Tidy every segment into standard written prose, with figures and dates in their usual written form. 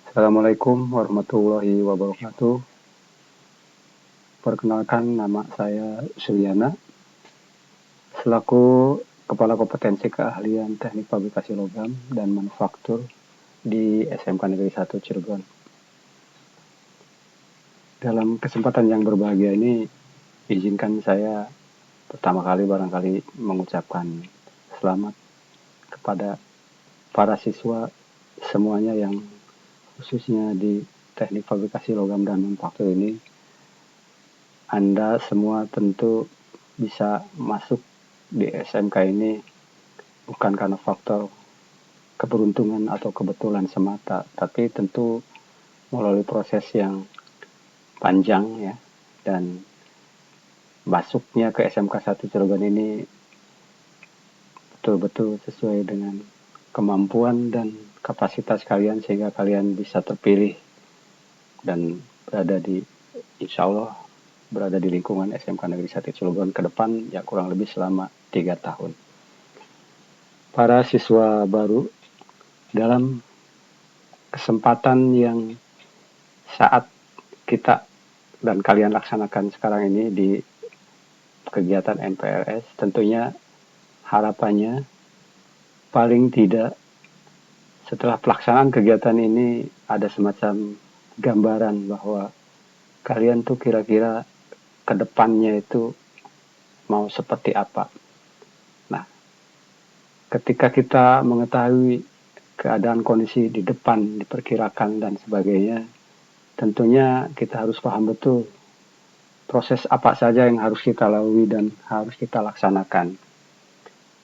Assalamualaikum warahmatullahi wabarakatuh. Perkenalkan, nama saya Suryana, selaku Kepala Kompetensi Keahlian Teknik Fabrikasi Logam dan Manufaktur di SMK Negeri 1 Cirebon. Dalam kesempatan yang berbahagia ini, izinkan saya pertama kali barangkali mengucapkan selamat kepada para siswa semuanya yang khususnya di Teknik Fabrikasi Logam dan Manufaktur ini. Anda semua tentu bisa masuk di SMK ini bukan karena faktor keberuntungan atau kebetulan semata, tapi tentu melalui proses yang panjang ya, dan masuknya ke SMK 1 Cirebon ini betul-betul sesuai dengan kemampuan dan kapasitas kalian sehingga kalian bisa terpilih dan berada di, insya Allah berada di lingkungan SMK Negeri 1 Cilegon ke depan ya kurang lebih selama 3 tahun. Para siswa baru, dalam kesempatan yang saat kita dan kalian laksanakan sekarang ini di kegiatan MPLS, tentunya harapannya paling tidak setelah pelaksanaan kegiatan ini ada semacam gambaran bahwa kalian tuh kira-kira ke depannya itu mau seperti apa. Nah, ketika kita mengetahui keadaan kondisi di depan diperkirakan dan sebagainya, tentunya kita harus paham betul proses apa saja yang harus kita lalui dan harus kita laksanakan.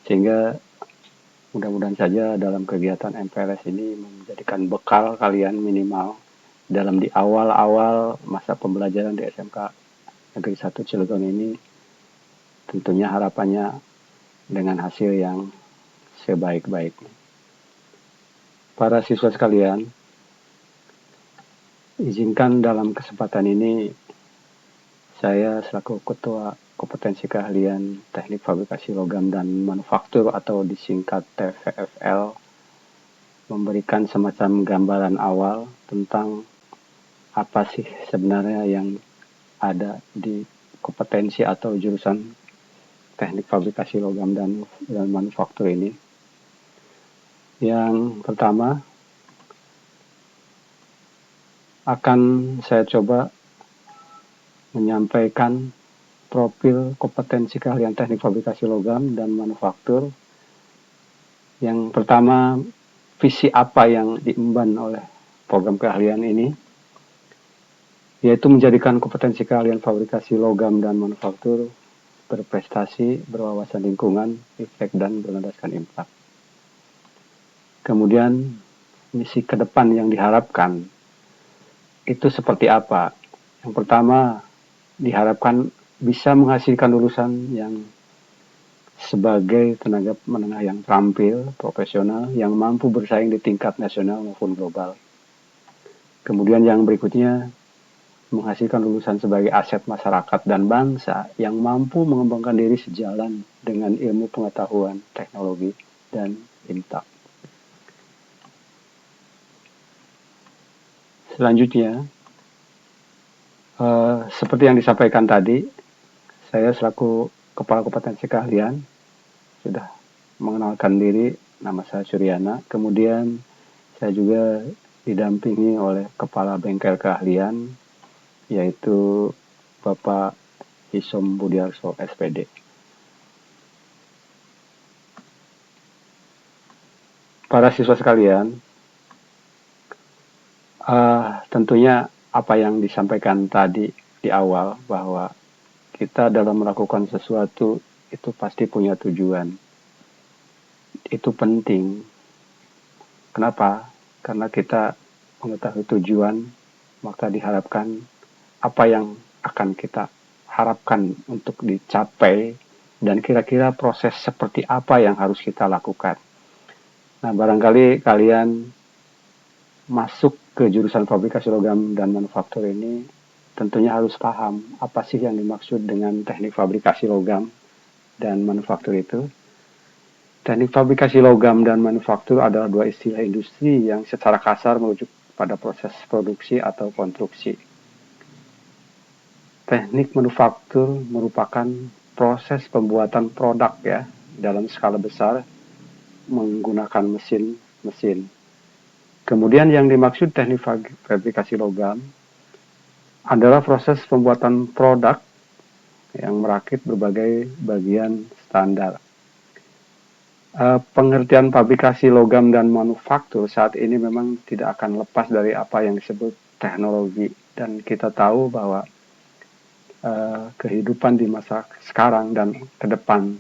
Sehingga mudah-mudahan saja dalam kegiatan MPLS ini menjadikan bekal kalian minimal dalam di awal-awal masa pembelajaran di SMK Negeri 1 Cilegon ini, tentunya harapannya dengan hasil yang sebaik-baiknya. Para siswa sekalian, izinkan dalam kesempatan ini saya selaku Ketua Kompetensi Keahlian Teknik Fabrikasi Logam dan Manufaktur atau disingkat TVFL memberikan semacam gambaran awal tentang apa sih sebenarnya yang ada di kompetensi atau jurusan Teknik Fabrikasi Logam dan Manufaktur ini. Yang pertama, akan saya coba menyampaikan profil kompetensi keahlian teknik fabrikasi logam dan manufaktur. Yang pertama, visi apa yang diemban oleh program keahlian ini, yaitu menjadikan kompetensi keahlian fabrikasi logam dan manufaktur berprestasi, berwawasan lingkungan, efek, dan berlandaskan impact. Kemudian, misi ke depan yang diharapkan itu seperti apa? Yang pertama, diharapkan bisa menghasilkan lulusan yang sebagai tenaga menengah yang terampil, profesional, yang mampu bersaing di tingkat nasional maupun global. Kemudian yang berikutnya, menghasilkan lulusan sebagai aset masyarakat dan bangsa yang mampu mengembangkan diri sejalan dengan ilmu pengetahuan, teknologi, dan impact. Selanjutnya, seperti yang disampaikan tadi, saya selaku Kepala Kompetensi Keahlian sudah mengenalkan diri, nama saya Suryana. Kemudian saya juga didampingi oleh Kepala Bengkel Keahlian, yaitu Bapak Isom Budiarso SPD. Para siswa sekalian, tentunya apa yang disampaikan tadi di awal bahwa kita dalam melakukan sesuatu itu pasti punya tujuan. Itu penting. Kenapa? Karena kita mengetahui tujuan, maka diharapkan apa yang akan kita harapkan untuk dicapai dan kira-kira proses seperti apa yang harus kita lakukan. Nah, barangkali kalian masuk ke jurusan fabrikasi logam dan manufaktur ini tentunya harus paham apa sih yang dimaksud dengan teknik fabrikasi logam dan manufaktur itu. Teknik fabrikasi logam dan manufaktur adalah dua istilah industri yang secara kasar pada proses produksi atau konstruksi. Teknik manufaktur merupakan proses pembuatan produk ya dalam skala besar menggunakan mesin. Kemudian yang dimaksud teknik fabrikasi logam adalah proses pembuatan produk yang merakit berbagai bagian standar. Pengertian fabrikasi logam dan manufaktur saat ini memang tidak akan lepas dari apa yang disebut teknologi, dan kita tahu bahwa kehidupan di masa sekarang dan ke depan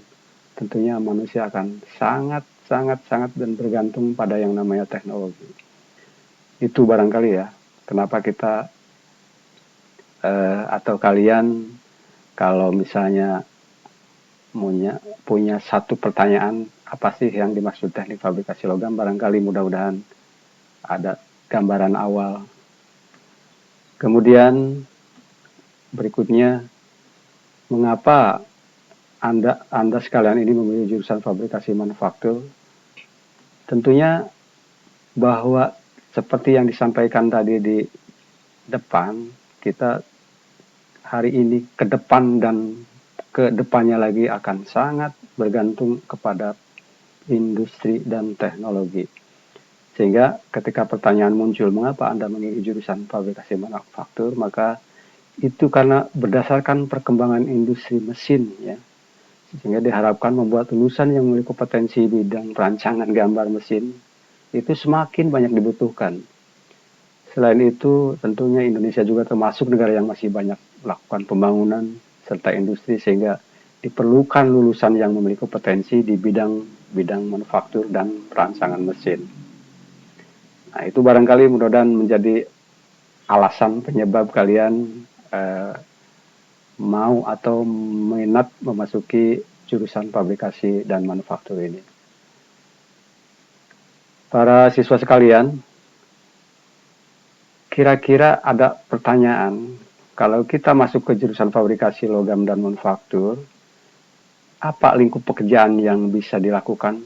tentunya manusia akan sangat dan bergantung pada yang namanya teknologi. Itu barangkali ya kenapa kita atau kalian kalau misalnya punya satu pertanyaan, apa sih yang dimaksud teknik fabrikasi logam, barangkali mudah-mudahan ada gambaran awal. Kemudian berikutnya, mengapa Anda sekalian ini memilih jurusan fabrikasi manufaktur? Tentunya bahwa seperti yang disampaikan tadi di depan, kita hari ini ke depan dan ke depannya lagi akan sangat bergantung kepada industri dan teknologi. Sehingga ketika pertanyaan muncul, mengapa Anda memilih jurusan fabrikasi manufaktur, maka itu karena berdasarkan perkembangan industri mesin ya. Sehingga diharapkan membuat lulusan yang memiliki kompetensi bidang perancangan gambar mesin itu semakin banyak dibutuhkan. Selain itu, tentunya Indonesia juga termasuk negara yang masih banyak melakukan pembangunan serta industri, sehingga diperlukan lulusan yang memiliki kompetensi di bidang manufaktur dan perancangan mesin. Nah, itu barangkali mudah-mudahan menjadi alasan penyebab kalian mau atau minat memasuki jurusan fabrikasi dan manufaktur ini. Para siswa sekalian, kira-kira ada pertanyaan, kalau kita masuk ke jurusan fabrikasi logam dan manufaktur, apa lingkup pekerjaan yang bisa dilakukan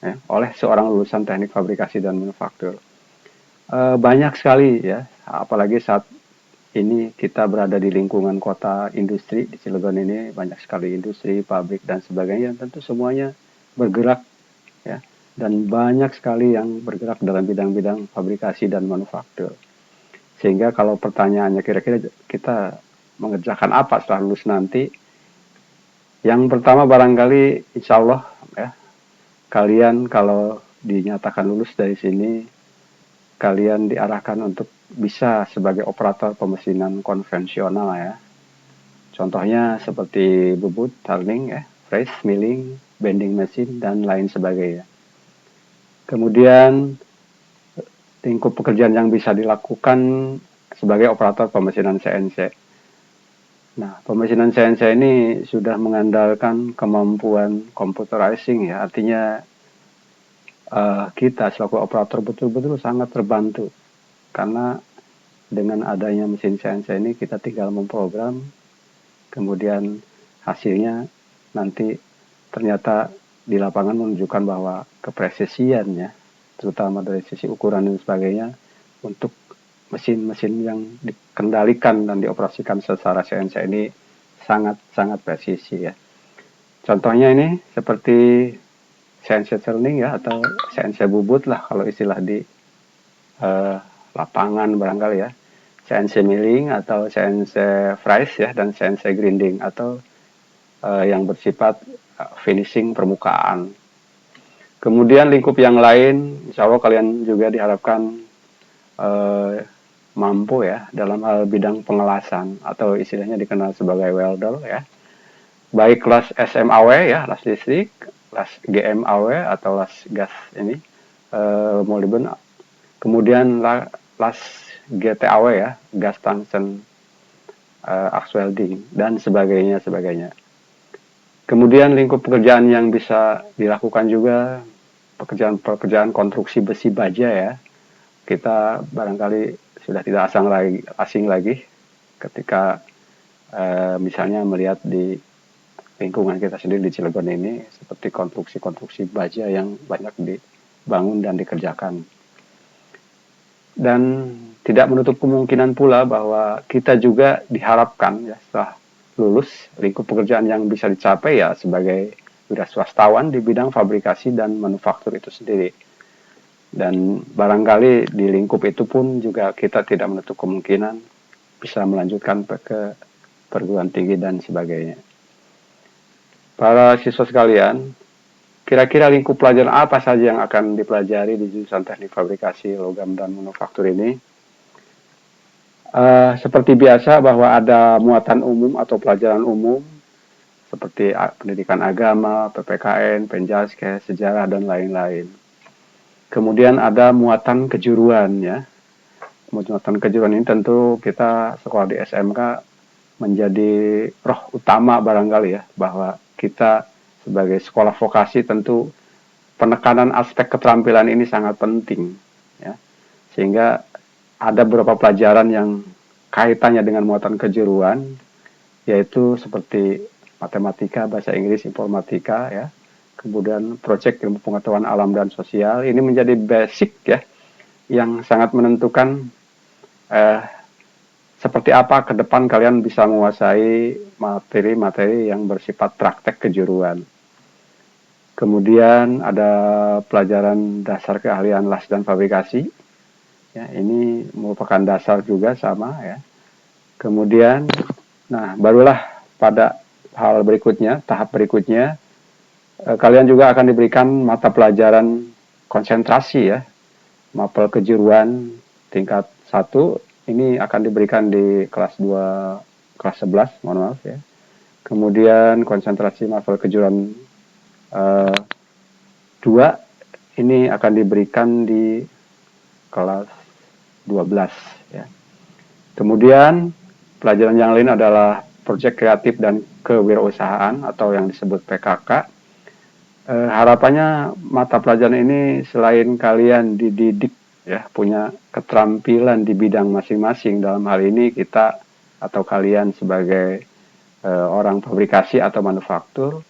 ya, oleh seorang lulusan teknik fabrikasi dan manufaktur? Banyak sekali ya, apalagi saat ini kita berada di lingkungan kota industri di Cilegon ini, banyak sekali industri, pabrik dan sebagainya, tentu semuanya bergerak ya, dan banyak sekali yang bergerak dalam bidang-bidang fabrikasi dan manufaktur. Sehingga kalau pertanyaannya kira-kira kita mengerjakan apa setelah lulus nanti, yang pertama barangkali insya Allah ya, kalian kalau dinyatakan lulus dari sini, kalian diarahkan untuk bisa sebagai operator pemesinan konvensional ya. Contohnya seperti bubut, turning ya, press, milling, bending mesin dan lain sebagainya. Kemudian lingkup pekerjaan yang bisa dilakukan sebagai operator pemesinan CNC. Nah, pemesinan CNC ini sudah mengandalkan kemampuan computerizing ya, artinya kita selaku operator betul-betul sangat terbantu karena dengan adanya mesin CNC ini kita tinggal memprogram, kemudian hasilnya nanti ternyata di lapangan menunjukkan bahwa kepresisiannya, terutama dari sisi ukuran dan sebagainya, untuk mesin-mesin yang dikendalikan dan dioperasikan secara CNC ini sangat presisi ya. Contohnya ini seperti CNC turning ya, atau CNC bubut lah kalau istilah di lapangan barangkali ya. CNC milling atau CNC fries ya, dan CNC grinding atau yang bersifat finishing permukaan. Kemudian lingkup yang lain, insya Allah kalian juga diharapkan mampu ya dalam hal bidang pengelasan atau istilahnya dikenal sebagai welder ya. Baik kelas SMAW ya, las listrik, las GMAW atau las gas ini, molybden. Kemudian las GTAW ya, gas tungsten arc welding dan sebagainya. Kemudian lingkup pekerjaan yang bisa dilakukan juga pekerjaan konstruksi besi baja ya. Kita barangkali sudah tidak asing lagi ketika misalnya melihat di lingkungan kita sendiri di Cilegon ini, seperti konstruksi baja yang banyak dibangun dan dikerjakan. Dan tidak menutup kemungkinan pula bahwa kita juga diharapkan ya setelah lulus lingkup pekerjaan yang bisa dicapai ya sebagai wira swastawan di bidang fabrikasi dan manufaktur itu sendiri. Dan barangkali di lingkup itu pun juga kita tidak menutup kemungkinan bisa melanjutkan ke perguruan tinggi dan sebagainya. Para siswa sekalian, kira-kira lingkup pelajaran apa saja yang akan dipelajari di jurusan teknik fabrikasi logam dan manufaktur ini? Seperti biasa bahwa ada muatan umum atau pelajaran umum seperti pendidikan agama, PPKN, Penjaskes, sejarah dan lain-lain. Kemudian ada muatan kejuruan ya. Muatan kejuruan ini tentu kita sekolah di SMK menjadi roh utama barangkali ya, bahwa kita sebagai sekolah vokasi tentu penekanan aspek keterampilan ini sangat penting ya. Sehingga ada beberapa pelajaran yang kaitannya dengan muatan kejuruan, yaitu seperti matematika, bahasa Inggris, informatika ya. Kemudian proyek ilmu pengetahuan alam dan sosial, ini menjadi basic ya, yang sangat menentukan seperti apa ke depan kalian bisa menguasai materi-materi yang bersifat praktek kejuruan. Kemudian ada pelajaran dasar keahlian las dan fabrikasi. Ya, ini merupakan dasar juga sama ya. Kemudian, nah barulah pada hal berikutnya, tahap berikutnya, kalian juga akan diberikan mata pelajaran konsentrasi ya, mapel kejuruan tingkat 1, ini akan diberikan di kelas 2, kelas 11, mohon maaf ya. Kemudian konsentrasi mapel kejuruan 2, ini akan diberikan di kelas 12 ya. Kemudian pelajaran yang lain adalah proyek kreatif dan kewirausahaan atau yang disebut PKK. Harapannya mata pelajaran ini selain kalian dididik ya punya keterampilan di bidang masing-masing, dalam hal ini kita atau kalian sebagai orang fabrikasi atau manufaktur,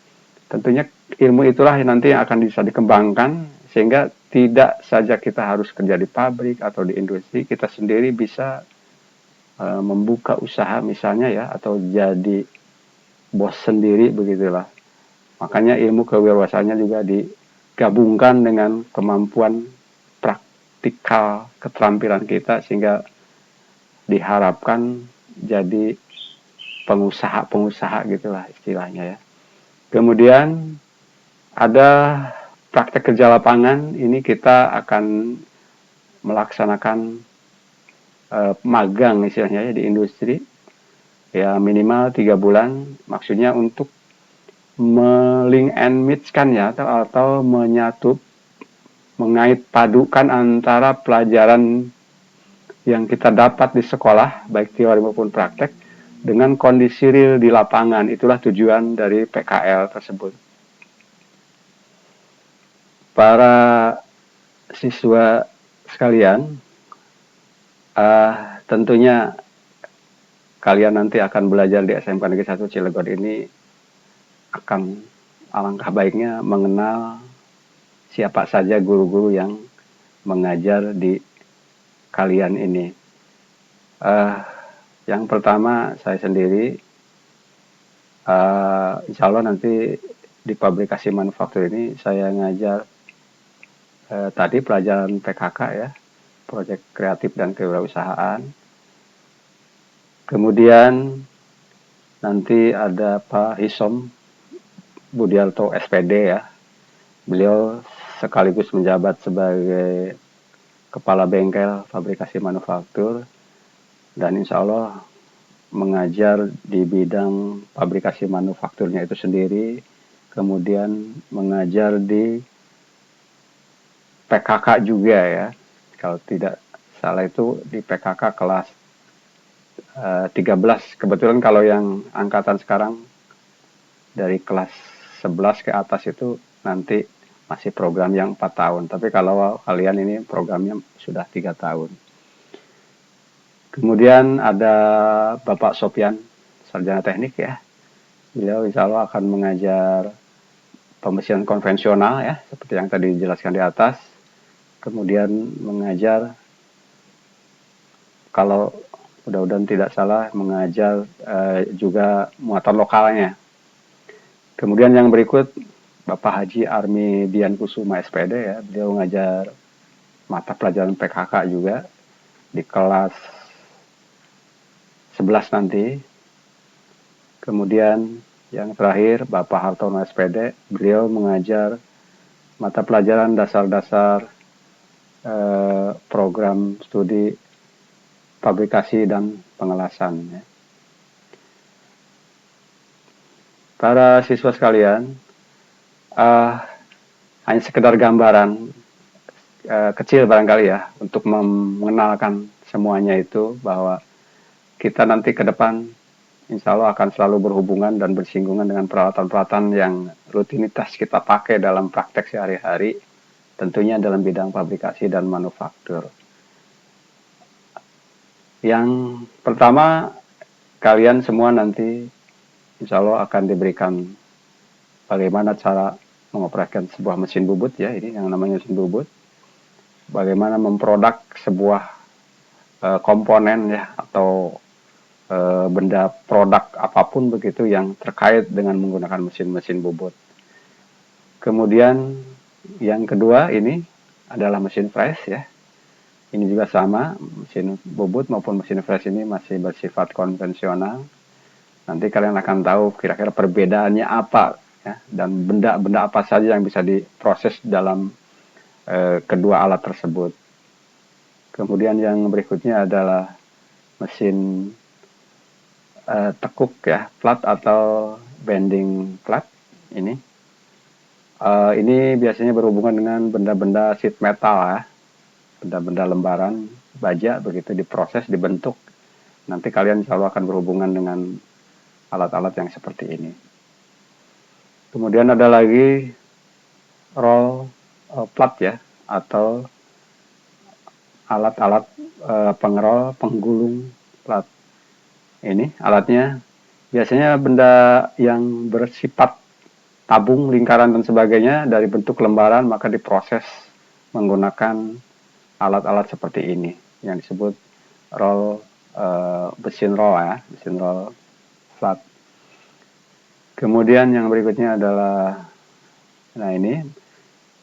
tentunya ilmu itulah yang nanti akan bisa dikembangkan sehingga tidak saja kita harus kerja di pabrik atau di industri, kita sendiri bisa membuka usaha misalnya ya, atau jadi bos sendiri begitulah. Makanya ilmu kewirausahaannya juga digabungkan dengan kemampuan praktikal keterampilan kita sehingga diharapkan jadi pengusaha-pengusaha gitulah istilahnya ya. Kemudian ada praktek kerja lapangan, ini kita akan melaksanakan magang istilahnya ya di industri ya, minimal 3 bulan, maksudnya untuk melink and match-kan ya, atau menyatu, mengait padukan antara pelajaran yang kita dapat di sekolah baik teori maupun praktek dengan kondisi real di lapangan. Itulah tujuan dari PKL tersebut. Para siswa sekalian, tentunya kalian nanti akan belajar di SMK Negeri 1 Cilegon ini, akan alangkah baiknya mengenal siapa saja guru-guru yang mengajar di kalian ini. Yang pertama saya sendiri, insya Allah nanti di pabrikasi manufaktur ini saya ngajar tadi pelajaran PKK ya, proyek kreatif dan kewirausahaan. Kemudian nanti ada Pak Hisom Budiarto SPD ya, beliau sekaligus menjabat sebagai kepala bengkel fabrikasi manufaktur dan insya Allah mengajar di bidang fabrikasi manufakturnya itu sendiri, kemudian mengajar di PKK juga ya, kalau tidak salah itu di PKK kelas 13, kebetulan kalau yang angkatan sekarang dari kelas 11 ke atas itu nanti masih program yang 4 tahun, tapi kalau kalian ini programnya sudah 3 tahun. Kemudian ada Bapak Sopyan, sarjana teknik ya, beliau insya Allah akan mengajar pemesinan konvensional ya, seperti yang tadi dijelaskan di atas. Kemudian mengajar kalau mudah-mudahan tidak salah mengajar juga muatan lokalnya. Kemudian yang berikut Bapak Haji Armi Dian Kusuma SPD ya, beliau mengajar mata pelajaran PKK juga di kelas 11 nanti. Kemudian yang terakhir Bapak Hartono SPD, beliau mengajar mata pelajaran dasar-dasar program studi fabrikasi dan pengelasan ya. Para siswa sekalian, hanya sekedar gambaran kecil barangkali ya untuk mengenalkan semuanya itu, bahwa kita nanti ke depan insya Allah akan selalu berhubungan dan bersinggungan dengan peralatan-peralatan yang rutinitas kita pakai dalam praktek sehari-hari, tentunya dalam bidang fabrikasi dan manufaktur. Yang pertama, kalian semua nanti insya Allah akan diberikan bagaimana cara mengoperasikan sebuah mesin bubut ya, ini yang namanya mesin bubut. Bagaimana memproduk sebuah komponen ya, atau benda produk apapun begitu yang terkait dengan menggunakan mesin-mesin bubut. Kemudian yang kedua ini adalah mesin fresh ya. Ini juga sama, mesin bubut maupun mesin fresh ini masih bersifat konvensional. Nanti kalian akan tahu kira-kira perbedaannya apa ya, dan benda-benda apa saja yang bisa diproses dalam kedua alat tersebut. Kemudian yang berikutnya adalah mesin tekuk ya, plat atau bending plat ini. Ini biasanya berhubungan dengan benda-benda sheet metal ya, benda-benda lembaran baja begitu diproses, dibentuk. Nanti kalian insya Allah akan berhubungan dengan alat-alat yang seperti ini. Kemudian ada lagi roll plat ya, atau alat-alat pengerol, penggulung plat. Ini alatnya biasanya benda yang bersifat tabung, lingkaran dan sebagainya dari bentuk lembaran, maka diproses menggunakan alat-alat seperti ini yang disebut roll mesin roll ya, mesin roll flat. Kemudian yang berikutnya adalah, nah ini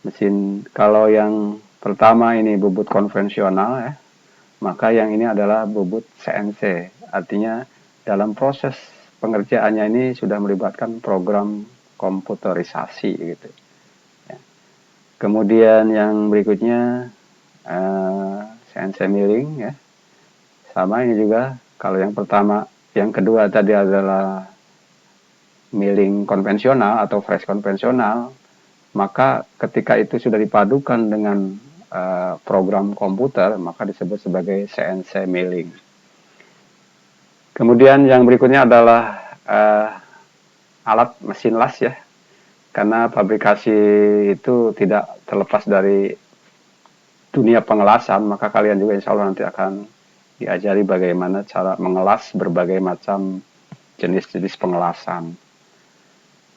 mesin, kalau yang pertama ini bubut konvensional ya, maka yang ini adalah bubut CNC. Artinya dalam proses pengerjaannya ini sudah melibatkan program komputerisasi gitu. Ya. Kemudian yang berikutnya CNC milling ya, sama ini juga. Kalau yang pertama, yang kedua tadi adalah milling konvensional atau fresh konvensional, maka ketika itu sudah dipadukan dengan program komputer, maka disebut sebagai CNC milling. Kemudian yang berikutnya adalah alat mesin las ya, karena fabrikasi itu tidak terlepas dari dunia pengelasan, maka kalian juga insya Allah nanti akan diajari bagaimana cara mengelas berbagai macam jenis-jenis pengelasan.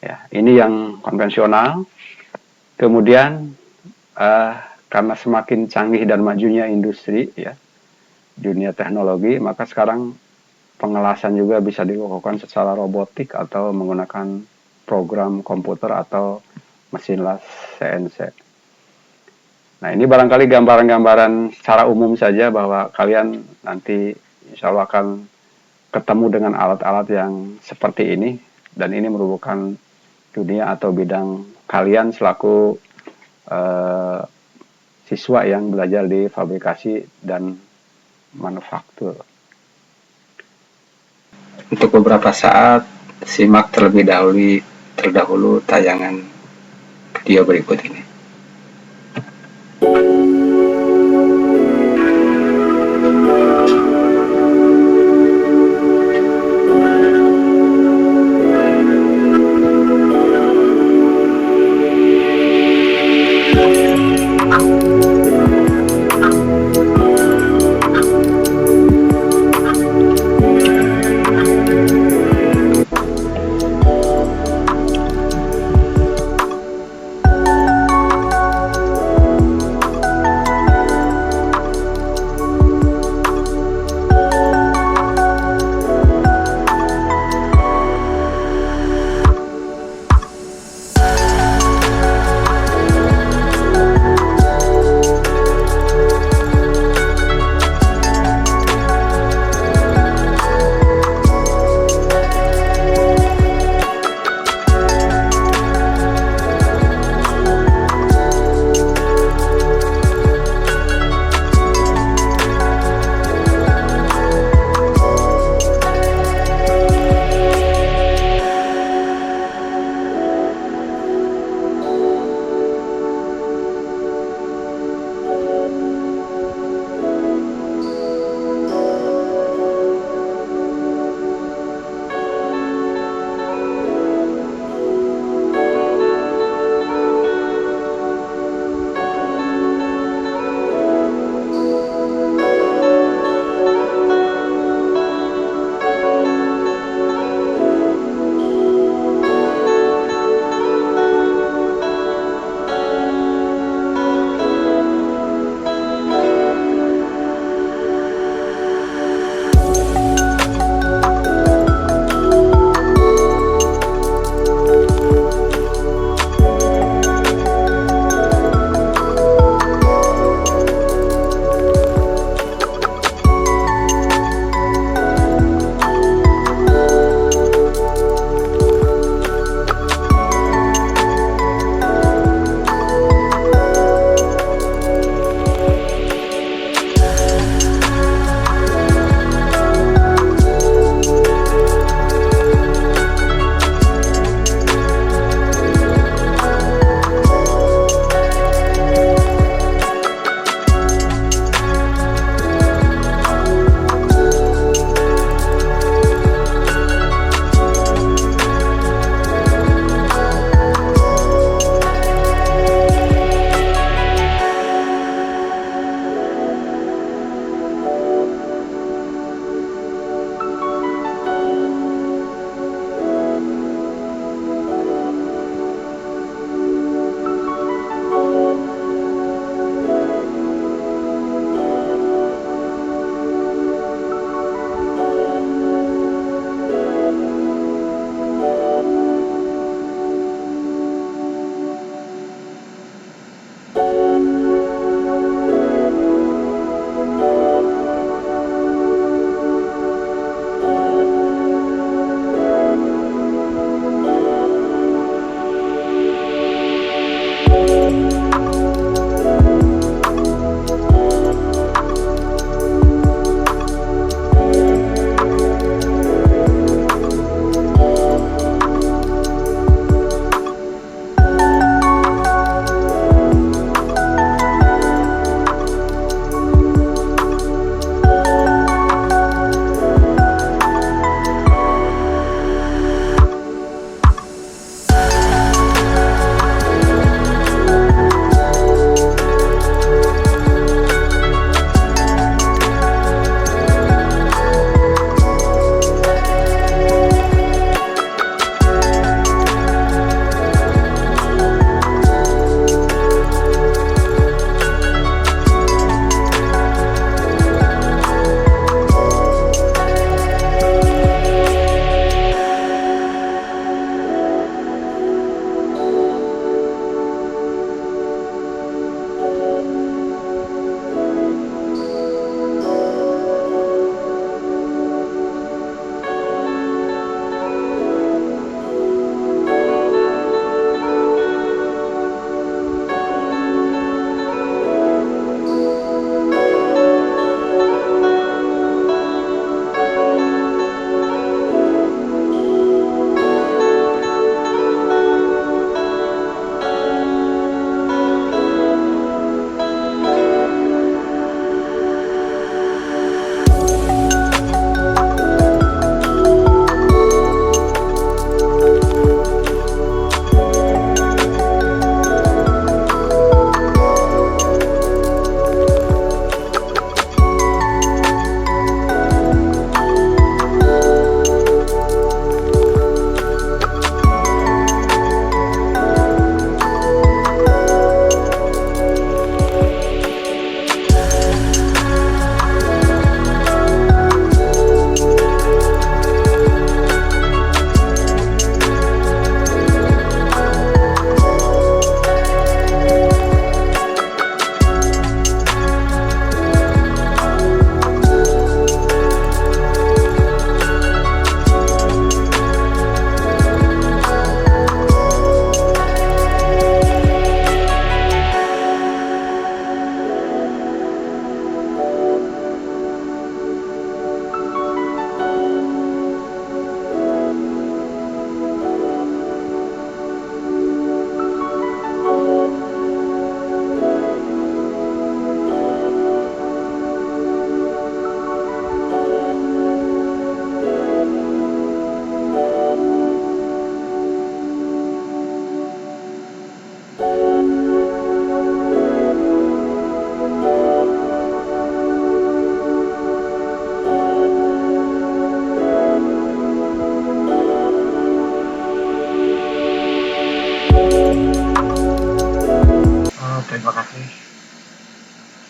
Ya, ini yang konvensional. Kemudian karena semakin canggih dan majunya industri ya, dunia teknologi, maka sekarang pengelasan juga bisa dilakukan secara robotik atau menggunakan program komputer atau mesin las CNC. Nah, ini barangkali gambaran-gambaran secara umum saja bahwa kalian nanti insya Allah akan ketemu dengan alat-alat yang seperti ini, dan ini merupakan dunia atau bidang kalian selaku siswa yang belajar di fabrikasi dan manufaktur. Untuk beberapa saat, simak terlebih dahulu tayangan video berikut ini.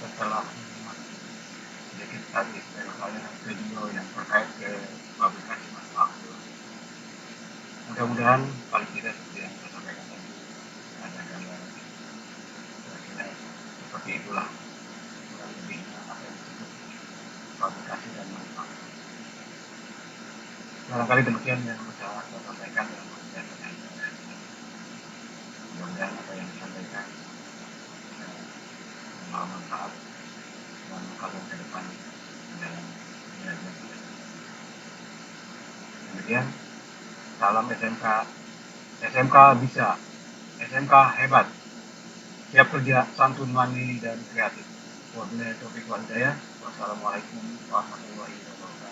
setelah sedikit tadi dari video yang terkait ke publikasi Mas Abdul. Mudah-mudahan paling tidak seperti yang saya sampaikan tadi ada gambaran kira-kira seperti itulah kurang lebihnya apa yang disebut publikasi dan manfaat. Barangkali demikian yang bisa saya sampaikan dalam penjelasan saya. Mudah-mudahan apa yang disampaikan bisa membawa manfaat dan kalian ke depan dalam belajar. Demikian, salam SMK. SMK bisa, SMK hebat, siap kerja, santun, mandiri, dan kreatif. Wabillahi taufiq wal hidayah. Wassalamualaikum warahmatullahi wabarakatuh.